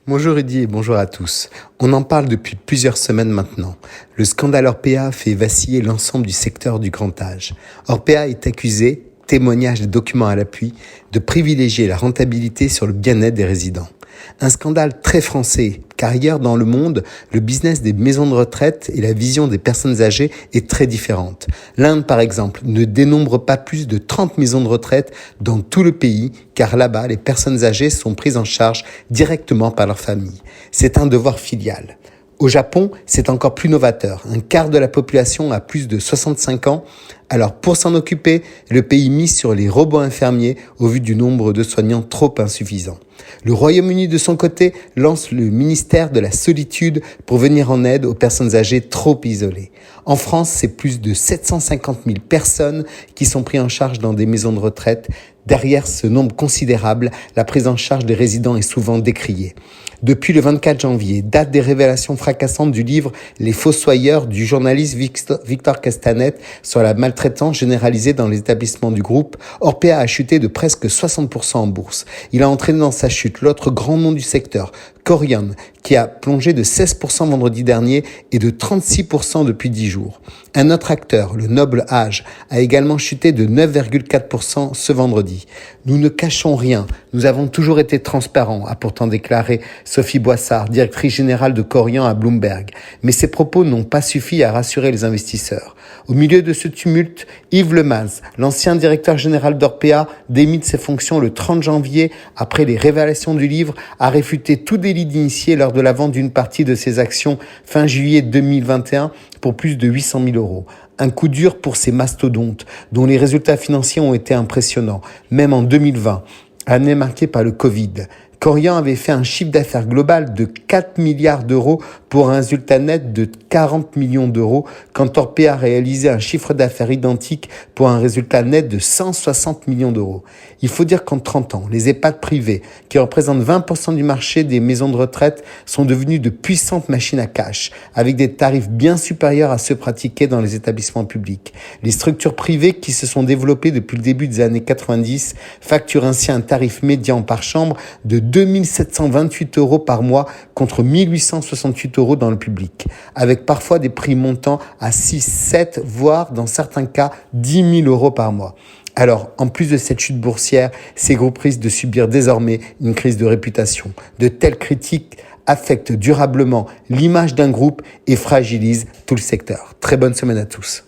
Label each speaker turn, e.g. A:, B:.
A: Bonjour Rudy et bonjour à tous. On en parle depuis plusieurs semaines maintenant. Le scandale Orpea fait vaciller l'ensemble du secteur du grand âge. Orpea est accusé, témoignage et documents à l'appui, de privilégier la rentabilité sur le bien-être des résidents. Un scandale très français, car ailleurs dans le monde, le business des maisons de retraite et la vision des personnes âgées est très différente. L'Inde, par exemple, ne dénombre pas plus de 30 maisons de retraite dans tout le pays, car là-bas, les personnes âgées sont prises en charge directement par leur famille. C'est un devoir filial. Au Japon, c'est encore plus novateur. Un quart de la population a plus de 65 ans. Alors pour s'en occuper, le pays mise sur les robots infirmiers au vu du nombre de soignants trop insuffisant. Le Royaume-Uni de son côté lance le ministère de la solitude pour venir en aide aux personnes âgées trop isolées. En France, c'est plus de 750 000 personnes qui sont prises en charge dans des maisons de retraite. Derrière ce nombre considérable, la prise en charge des résidents est souvent décriée. Depuis le 24 janvier, date des révélations fracassantes du livre Les Fossoyeurs du journaliste Victor Castanet sur la maltraitance généralisée dans les établissements du groupe, Orpea a chuté de presque 60% en bourse. Il a entraîné dans sa chute l'autre grand nom du secteur, Korian, qui a plongé de 16% vendredi dernier et de 36% depuis 10 jours. Un autre acteur, le Noble Âge, a également chuté de 9,4% ce vendredi. Nous ne cachons rien, nous avons toujours été transparents, a pourtant déclaré Sophie Boissard, directrice générale de Korian à Bloomberg. Mais ces propos n'ont pas suffi à rassurer les investisseurs. Au milieu de ce tumulte, Yves Lemaz, l'ancien directeur général d'Orpea, démis de ses fonctions le 30 janvier après les révélations du livre, a réfuté tout délit d'initié lors de la vente d'une partie de ses actions fin juillet 2021 pour plus de 800 000 euros. Un coup dur pour ces mastodontes dont les résultats financiers ont été impressionnants, même en 2020, année marquée par le Covid. Korian avait fait un chiffre d'affaires global de 4 milliards d'euros pour un résultat net de 40 millions d'euros, quand Orpea a réalisé un chiffre d'affaires identique pour un résultat net de 160 millions d'euros. Il faut dire qu'en 30 ans, les EHPAD privés, qui représentent 20% du marché des maisons de retraite, sont devenus de puissantes machines à cash, avec des tarifs bien supérieurs à ceux pratiqués dans les établissements publics. Les structures privées qui se sont développées depuis le début des années 90 facturent ainsi un tarif médian par chambre de 2 728 euros par mois contre 1 868 euros dans le public, avec parfois des prix montant à 6, 7, voire dans certains cas 10 000 euros par mois. Alors, en plus de cette chute boursière, ces groupes risquent de subir désormais une crise de réputation. De telles critiques affectent durablement l'image d'un groupe et fragilisent tout le secteur. Très bonne semaine à tous.